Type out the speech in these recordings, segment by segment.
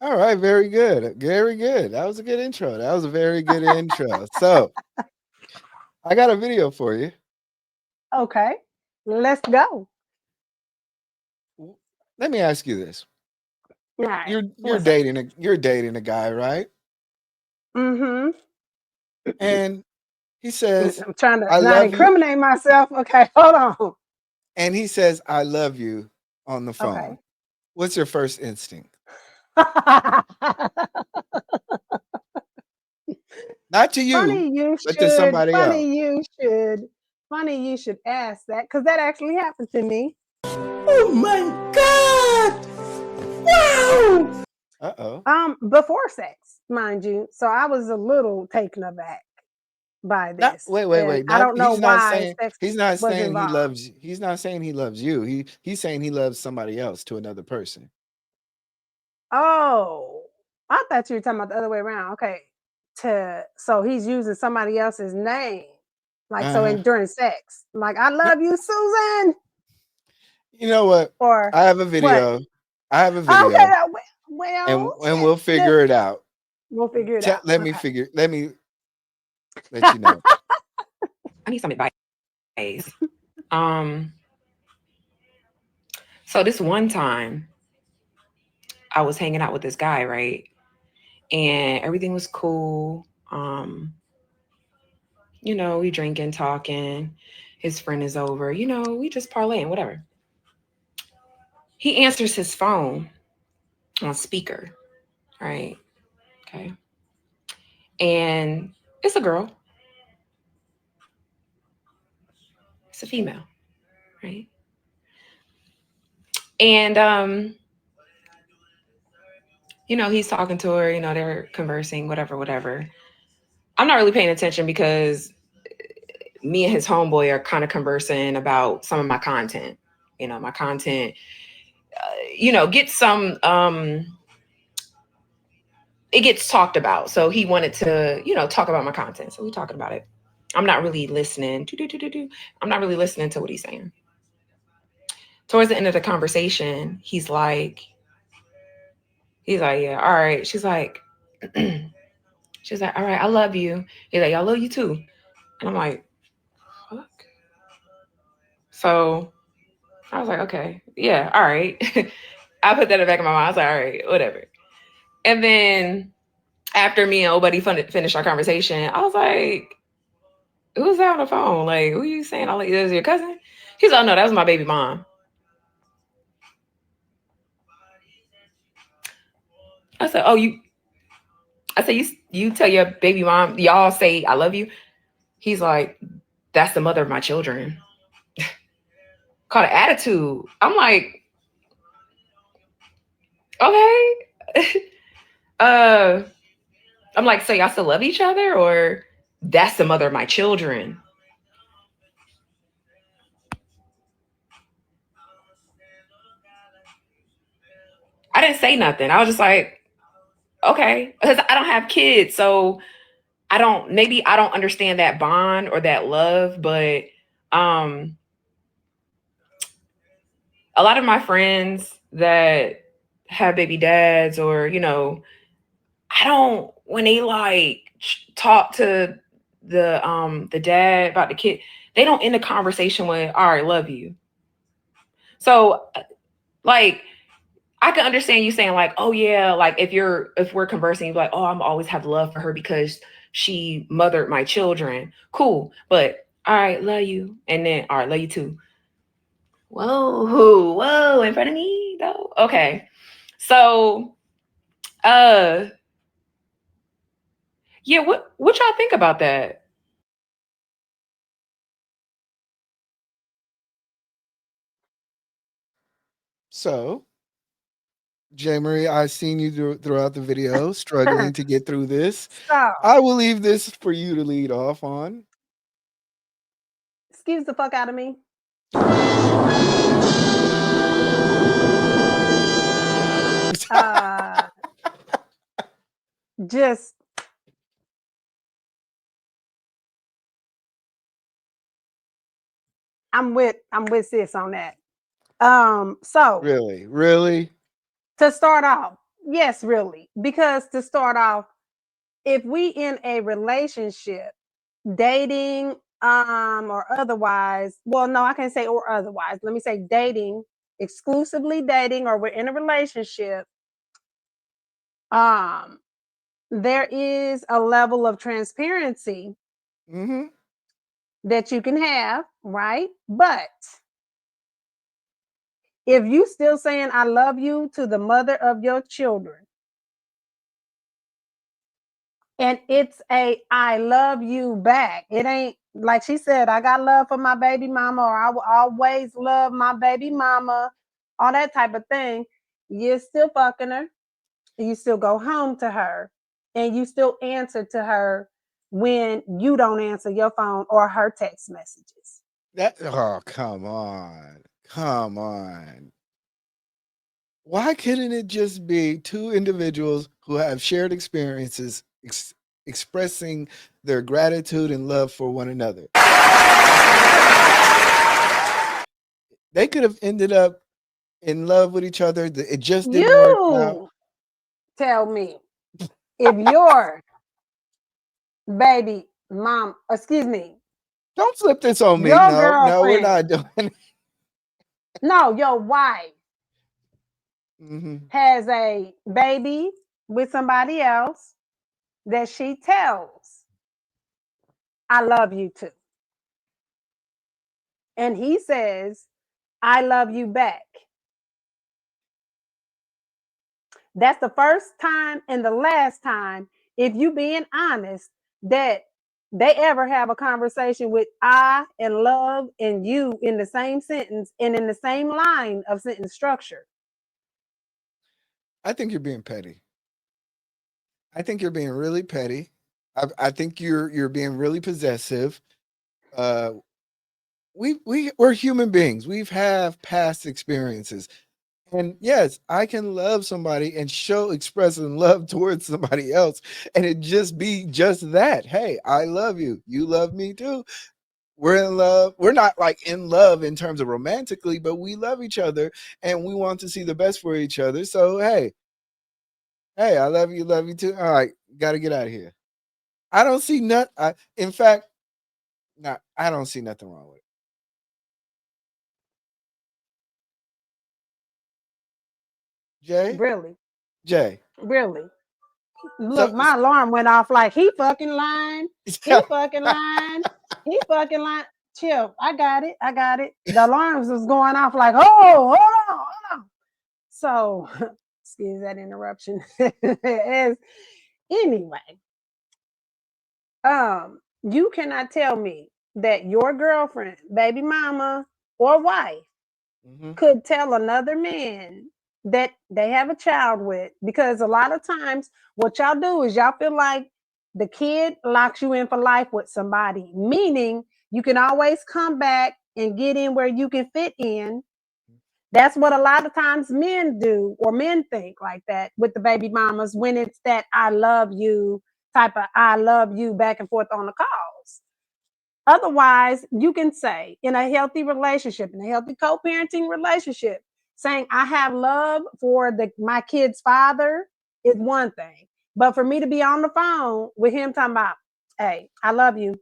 All right, very good. Very good. That was a good intro. That was a very good intro. So, I got a video for you. Okay, let's go. Let me ask you this. All right, You're what's up? dating a guy, right? Mm-hmm. And he says, I'm trying to "I not love you," incriminate myself. Okay, hold on. and he says, "I love you" on the phone. Okay. What's your first instinct? Not to you, funny you but to should. somebody else. Funny you should. Funny you should ask that because that actually happened to me. Oh my god! Wow. Uh-oh. Before sex, mind you. So I was a little taken aback by Not this, wait, wait, and wait. I Not don't know why sex he's not was saying he involved. loves he's not saying he loves you. He's saying he loves somebody else to another person. Oh, I thought you were talking about the other way around. Okay, to so he's using somebody else's name, like so Uh-huh. in during sex, like I No, love you, Susan, you know what? or I have a what? video. I have a Okay, video well, and we'll shit. figure it out. We'll figure it out. Okay. Let me let you know. I need some advice. Um, so this one time I was hanging out with this guy, right? And everything was cool. We drinking, talking. His friend is over. We just parlaying, whatever. He answers his phone on speaker, right? Okay. And it's a girl, it's a female, right? And he's talking to her, they're conversing, whatever, whatever. I'm not really paying attention because me and his homeboy are kind of conversing about some of my content. My content, gets some, it gets talked about. So he wanted to, talk about my content. So we talking about it. I'm not really listening. I'm not really listening to what he's saying. Towards the end of the conversation, he's like, yeah, all right. She's like, all right, I love you. He's like, I love you too. And I'm like, fuck. So I was like, okay, yeah, all right. I put that in the back of my mind. I was like, all right, whatever. And then after me and old buddy finished our conversation, I was like, who's that on the phone? Like, who you saying? I like, is your cousin? He's like, oh no, that was my baby mom. I said, oh, you tell your baby mom, y'all say I love you. He's like, that's the mother of my children. Called an attitude. I'm like, okay. uh, I'm like, so y'all still love each other, or that's the mother of my children? I didn't say nothing. I was just like, okay, because I don't have kids, so maybe I don't understand that bond or that love, but um a lot of my friends that have baby dads, or I don't, when they like talk to the dad about the kid, they don't end the conversation with, all right, love you. So like, I can understand you saying like, oh yeah, like if we're conversing, you're like, oh, I'm always have love for her because she mothered my children. Cool. But all right, love you. And then all right, love you too. Whoa, in front of me though. Okay. So uh yeah, what y'all think about that? So, J. Marie, I've seen you throughout the video struggling to get through this. so, I will leave this for you to lead off on. excuse the fuck out of me. Uh, just I'm with sis on that. So Really? Really? to start off, Yes, really. Because to start off, if we in a relationship, dating, or otherwise, well, no, I can't say or otherwise. Let me say dating, exclusively dating, or we're in a relationship, um, there is a level of transparency Mm-hmm. that you can have, right? But if you still saying I love you to the mother of your children, and it's a I love you back. It ain't like she said, I got love for my baby mama, or I will always love my baby mama, all that type of thing. You're still fucking her. You still go home to her, and you still answer to her when you don't answer your phone or her text messages. Oh, come on. Come on. Why couldn't it just be two individuals who have shared experiences expressing their gratitude and love for one another? They could have ended up in love with each other. It just didn't work out. You tell me if your baby mom, excuse me, Don't flip this on me. your No, no, we're girlfriend, not doing it. no, your wife Mm-hmm. has a baby with somebody else that she tells, I love you too. And he says, I love you back. That's the first time and the last time, if you being honest, that they ever have a conversation with I and love and you in the same sentence and in the same line of sentence structure. I think you're being petty. I think you're being really petty. I think you're being really possessive. Uh, we're human beings. We've have past experiences. And yes, I can love somebody and show expressing love towards somebody else, and it just be just that. Hey, I love you. You love me too. We're in love. We're not like in love in terms of romantically, but we love each other and we want to see the best for each other. So hey, I love you too. All right, got to get out of here. I don't see none. In fact, not. I don't see nothing wrong with it. Jay, Really, Jay. really. So Look, my alarm went off like he fucking lying. He fucking lying. He fucking lying. Chill. I got it. I got it. The alarms was going off like, oh, hold on, hold on. So, excuse that interruption. As anyway, you cannot tell me that your girlfriend, baby mama, or wife mhm. could tell another man that they have a child with, because a lot of times what y'all do is y'all feel like the kid locks you in for life with somebody, meaning you can always come back and get in where you can fit in. That's what a lot of times men do, or men think like that with the baby mamas, when it's that I love you type of I love you back and forth on the calls. Otherwise, you can say in a healthy relationship, in a healthy co-parenting relationship, saying I have love for my kid's father is one thing. But for me to be on the phone with him talking about, hey, I love you.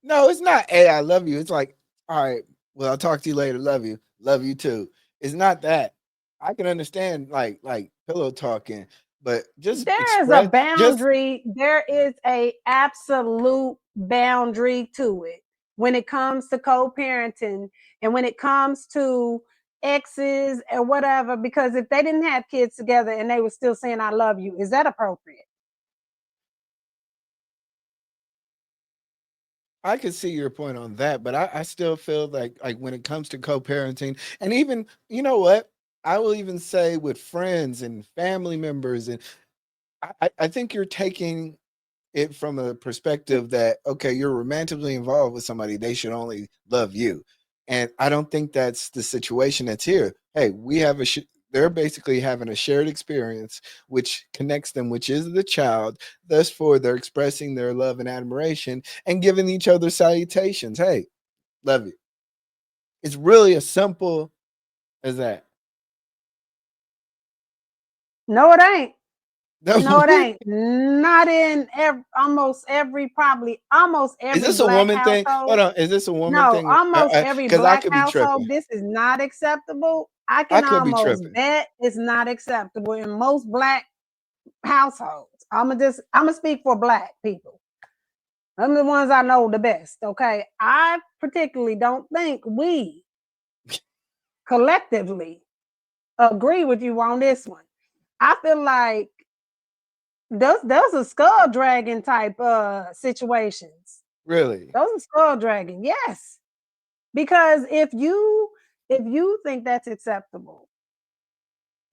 No, it's not. Hey, I love you. It's like, all right. Well, I'll talk to you later. Love you. Love you too. It's not that. I can understand like pillow talking, but just There is a express. Just boundary. There is a absolute boundary to it when it comes to co-parenting and when it comes to exes or whatever. Because if they didn't have kids together and they were still saying "I love you," is that appropriate? I could see your point on that, but I still feel like when it comes to co-parenting, and even you know what, I will even say with friends and family members, and I think you're taking it from a perspective that okay, you're romantically involved with somebody, they should only love you, and I don't think that's the situation that's here. Hey, we have they're basically having a shared experience which connects them, which is the child. Thus, for they're expressing their love and admiration and giving each other salutations. Hey, love you. It's really as simple as that. No, it ain't. No, it what? ain't. Not in almost every Is this a black woman thing? Hold household. on. Is this a woman No, thing? almost every Because I black could be household, tripping. this is not acceptable. I I can could be almost tripping. bet it's not acceptable in most black households. I'm gonna speak for black people. I'm the ones I know the best. Okay, I particularly don't think we collectively agree with you on this one. I feel like those are skull dragging type situations. Really? Those are skull dragging, yes. Because if you think that's acceptable,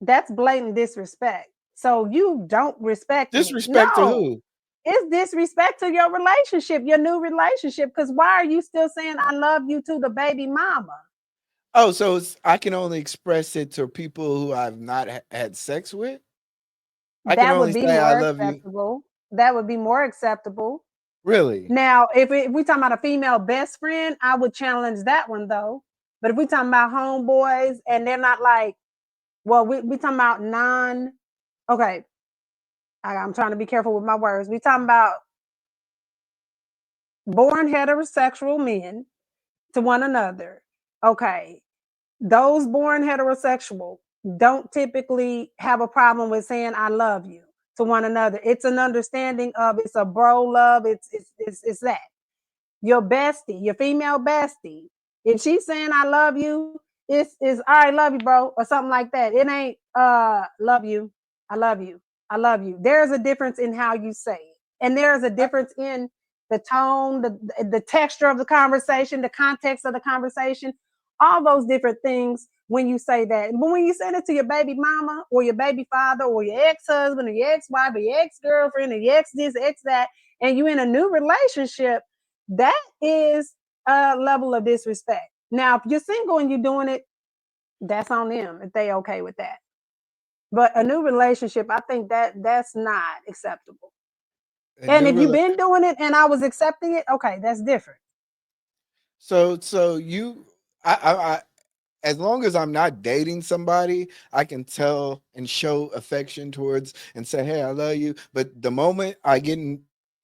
that's blatant disrespect. So you don't respect me. Disrespect to No, who? it's disrespect to your relationship, your new relationship. Because why are you still saying I love you to the baby mama? Oh, so I can only express it to people who I've not had sex with? I can That only would be say I more love you. acceptable. That would be more acceptable. Really? Now, if we talking about a female best friend, I would challenge that one though. But if we talking about homeboys and they're not like, well, we talking about okay, I'm trying to be careful with my words. We talking about born heterosexual men to one another. Okay, those born heterosexual don't typically have a problem with saying I love you to one another. It's an understanding of it's a bro love. It's that. Your bestie, your female bestie, if she's saying I love you, it's all right, love you, bro, or something like that. It ain't love you, I love you, I love you. There's a difference in how you say it. And there's a I, difference in the tone, the texture of the conversation, the context of the conversation, all those different things when you say that. But when you send it to your baby mama or your baby father or your ex-husband or your ex-wife or your ex-girlfriend or your ex this, ex that, and you in a new relationship, that is a level of disrespect. Now, if you're single and you're doing it, that's on them if they okay with that. But a new relationship, I think that's not acceptable. a And new if you've rela- been doing it and I was accepting it, okay, that's different. so I as long as I'm not dating somebody, I can tell and show affection towards and say, "Hey, I love you." But the moment I get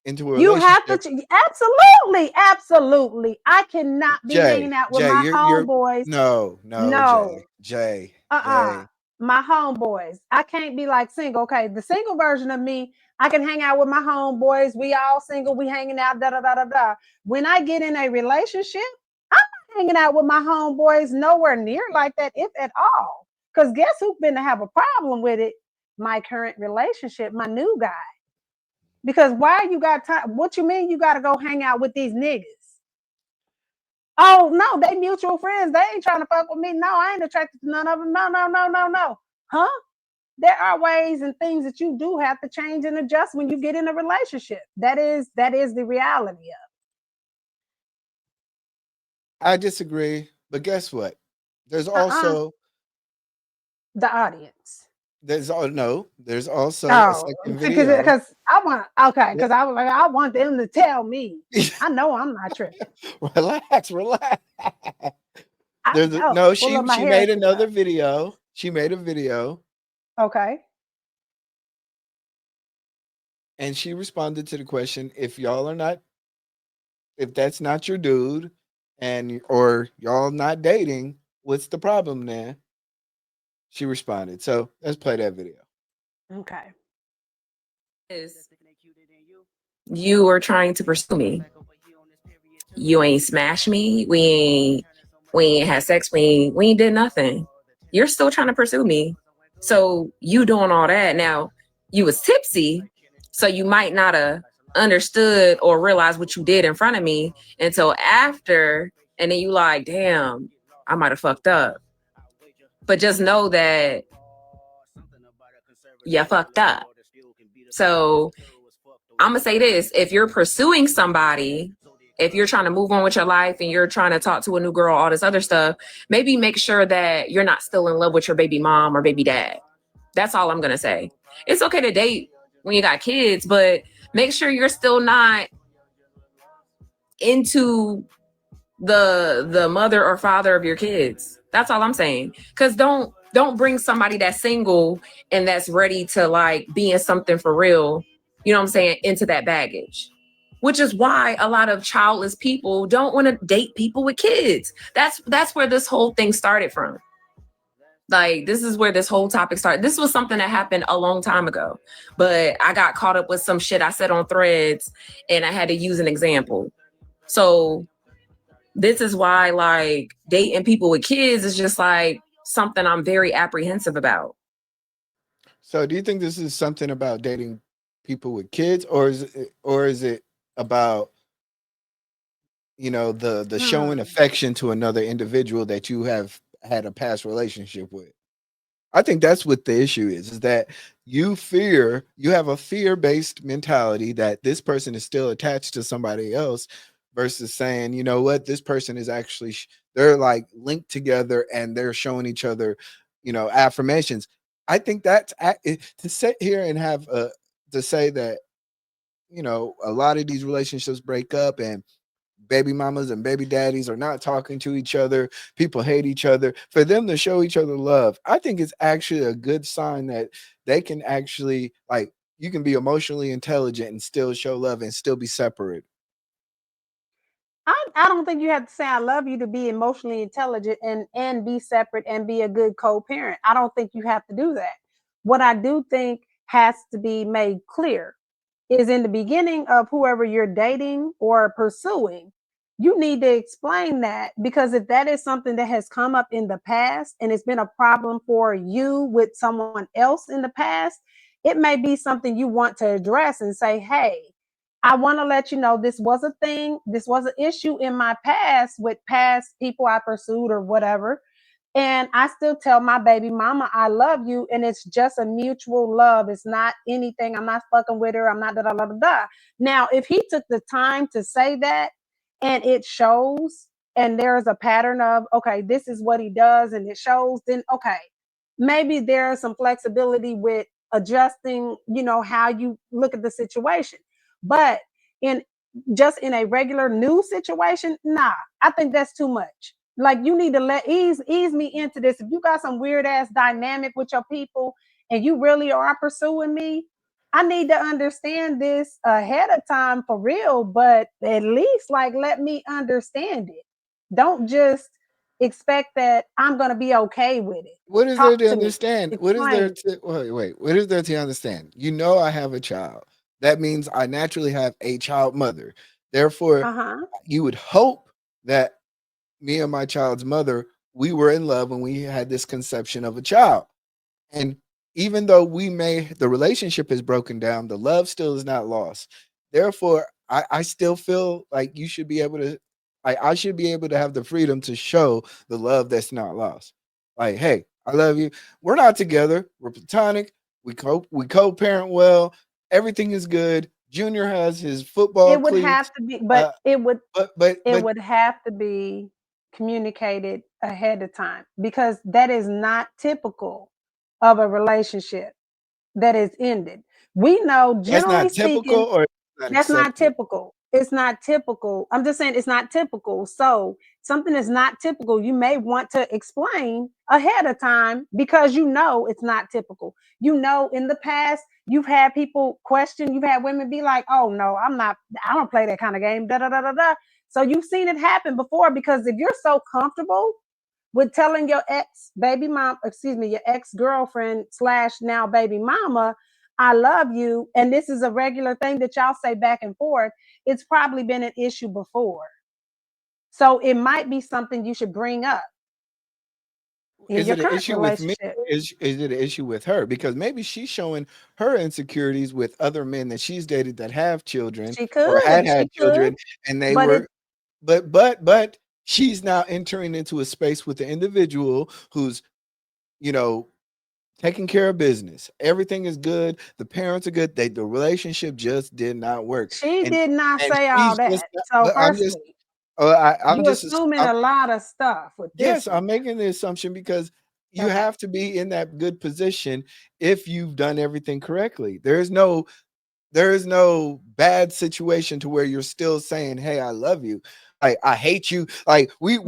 into a You have to relationship, absolutely, absolutely. I cannot be hanging out with Jay, my you're homeboys. no, No, uh-uh. Jay. My homeboys. I can't be like single. Okay, the single version of me, I can hang out with my homeboys. We all single, we hanging out, da da da da da. When I get in a relationship, I'm not hanging out with my homeboys nowhere near like that, if at all. Because guess who's been to have a problem with it? My current relationship, my new guy. Because why you got time? What you mean you got to go hang out with these niggas? Oh no, they mutual friends. They ain't trying to fuck with me. No, I ain't attracted to none of them. No, no, no, no, no. Huh? There are ways and things that you do have to change and adjust when you get in a relationship. That is the reality of I disagree, but guess what? There's uh-uh also the audience. there's also a Oh, second video. because I want okay, Yeah. because I was like, I want them to tell me. I know I'm not tripping. Relax, relax. Oh, No, pull up my she hair made shit up. another video. She made a video Okay. and she responded to the question, if that's not your dude and or y'all not dating, what's the problem then? She responded. So let's play that video. Okay. Is you were trying to pursue me. You ain't smashed me. We ain't had sex. We ain't did nothing. You're still trying to pursue me. So you doing all that now? You was tipsy, so you might not have understood or realized what you did in front of me until after, and then you like, damn, I might have fucked up. But just know that you fucked up. So I'm gonna say this: if you're pursuing somebody, if you're trying to move on with your life and you're trying to talk to a new girl, all this other stuff, maybe make sure that you're not still in love with your baby mom or baby dad. That's all I'm gonna say. It's okay to date when you got kids, but make sure you're still not into the mother or father of your kids. That's all I'm saying. Because Don't bring somebody that's single and that's ready to like be in something for real, you know what I'm saying, into that baggage. Which is why a lot of childless people don't want to date people with kids. That's where this whole thing started from. Like, this is where this whole topic started. This was something that happened a long time ago, but I got caught up with some shit I said on threads and I had to use an example. So this is why like dating people with kids is just like something I'm very apprehensive about. So, do you think this is something about dating people with kids, or is it about, the showing Hmm. affection to another individual that you have had a past relationship with? I think that's what the issue is that you have a fear-based mentality that this person is still attached to somebody else versus saying, you know what, this person is actually they're like linked together and they're showing each other, affirmations. I think to sit here and have to say that, a lot of these relationships break up and baby mamas and baby daddies are not talking to each other. People hate each other. For them to show each other love, I think it's actually a good sign that they can actually, like, you can be emotionally intelligent and still show love and still be separate. I don't think you have to say I love you to be emotionally intelligent and be separate and be a good co-parent. I don't think you have to do that. What I do think has to be made clear is in the beginning of whoever you're dating or pursuing, you need to explain that, because if that is something that has come up in the past and it's been a problem for you with someone else in the past, it may be something you want to address and say, hey, I want to let you know this was a thing, this was an issue in my past with past people I pursued or whatever. And I still tell my baby mama I love you, and it's just a mutual love. It's not anything. I'm not fucking with her. I'm not da da da da da. Now, if he took the time to say that, and it shows, and there's a pattern of okay, this is what he does, and it shows, then okay, maybe there's some flexibility with adjusting, how you look at the situation. But in just in a regular new situation, nah, I think that's too much. Like, you need to let ease me into this. If you got some weird ass dynamic with your people and you really are pursuing me, I need to understand this ahead of time for real, but at least like let me understand it. Don't just expect that I'm going to be okay with it. What is there Talk to to me. understand? What is there Explain. to wait? What is there to understand? I have a child. That means I naturally have a child mother. Therefore, Uh-huh. you would hope that me and my child's mother, we were in love when we had this conception of a child. And even though the relationship is broken down, the love still is not lost. Therefore, I still feel like you should be able to, I should be able to have the freedom to show the love that's not lost. Like, hey, I love you. We're not together. We're platonic. We co-parent well. Everything is good. Junior has his football It would cleats. have to be, Uh, but it would it but would have to be communicated ahead of time, because that is not typical of a relationship that is ended. We know, that's generally not typical speaking, or not that's not accepted. typical. It's not typical. I'm just saying it's not typical. So something is not typical. You may want to explain ahead of time because you know it's not typical. You know, in the past, you've had people question, you've had women be like, oh no, I don't play that kind of game. Da da da da da. So you've seen it happen before, because if you're so comfortable with telling your your ex girlfriend slash now baby mama, I love you, and this is a regular thing that y'all say back and forth, it's probably been an issue before. So it might be something you should bring up in Is your it an current issue with me? relationship. Is it an issue with her? Because maybe she's showing her insecurities with other men that she's dated that have children or had She could, children, and they but it were, but she's now entering into a space with the individual who's, you know, taking care of business. Everything is good. The parents are good. The relationship just did not work, she and did not and say all she's just. that. So But firstly, I'm you just assuming a lot of stuff with this Yes, one. I'm making the assumption because you Okay. have to be in that good position if you've done everything correctly. There is no bad situation to where you're still saying, "Hey, I love you." like I hate you. Like we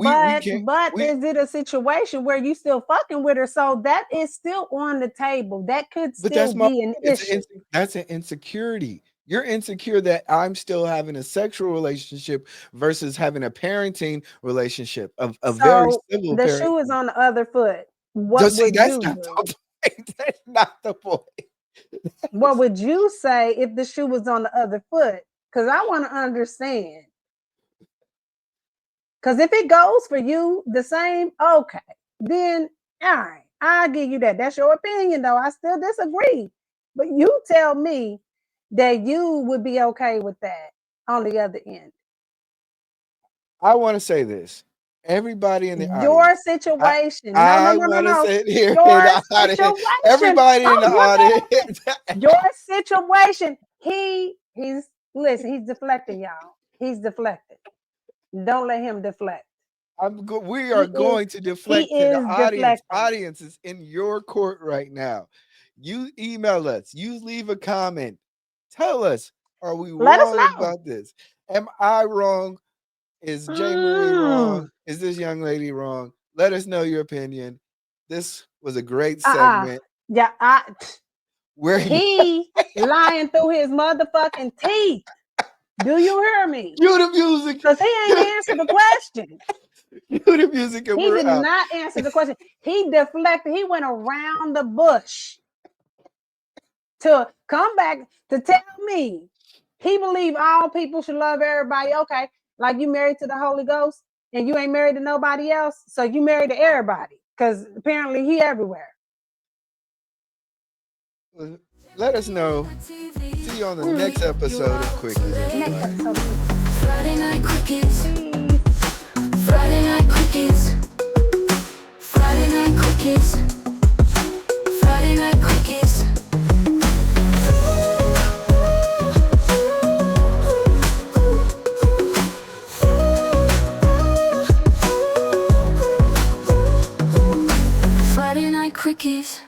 can't. But is it a situation where you still fucking with her? So that is still on the table. That could But still that's my be an it's issue. that's an insecurity. You're insecure that I'm still having a sexual relationship versus having a parenting relationship, a very So civil the shoe is parenting. on the other foot. What Just see, would that's you not do? the point. That's not the point. What would you say if the shoe was on the other foot? Because I want to understand. Because if it goes for you the same, okay, then all right, I'll give you that. That's your opinion, though. I still disagree. But you tell me that you would be okay with that on the other end. I want to say this. Everybody in the audience. Your situation. No, no, I no, no, want to no. say it here in Your the audience. situation. Everybody in the Oh, you're not audience. your situation. He's listen, he's deflecting, y'all. He's deflecting. Don't let him deflect. We He are is going to deflect he to the is audience. deflecting. Audience is in your court right now. You email us. You leave a comment. Tell us, are we Let us wrong know. about this? Am I wrong? Is J. Marie wrong? Is this young lady wrong? Let us know your opinion. This was a great segment. Yeah, Where he lying through his motherfucking teeth. Do you hear me? cue the music. Because he ain't answered the question. Cue the music and He we're did out. not answer the question. He deflected. He went around the bush to come back to tell me he believe all people should love everybody. Okay, like you married to the Holy Ghost and you ain't married to nobody else, so you married to everybody because apparently he everywhere. Let us know. See you on the next episode of Quickies. Next episode. Friday night Quickies. Friday night Quickies. Friday night Quickies. Friday night Quickies. Friday night Quickies.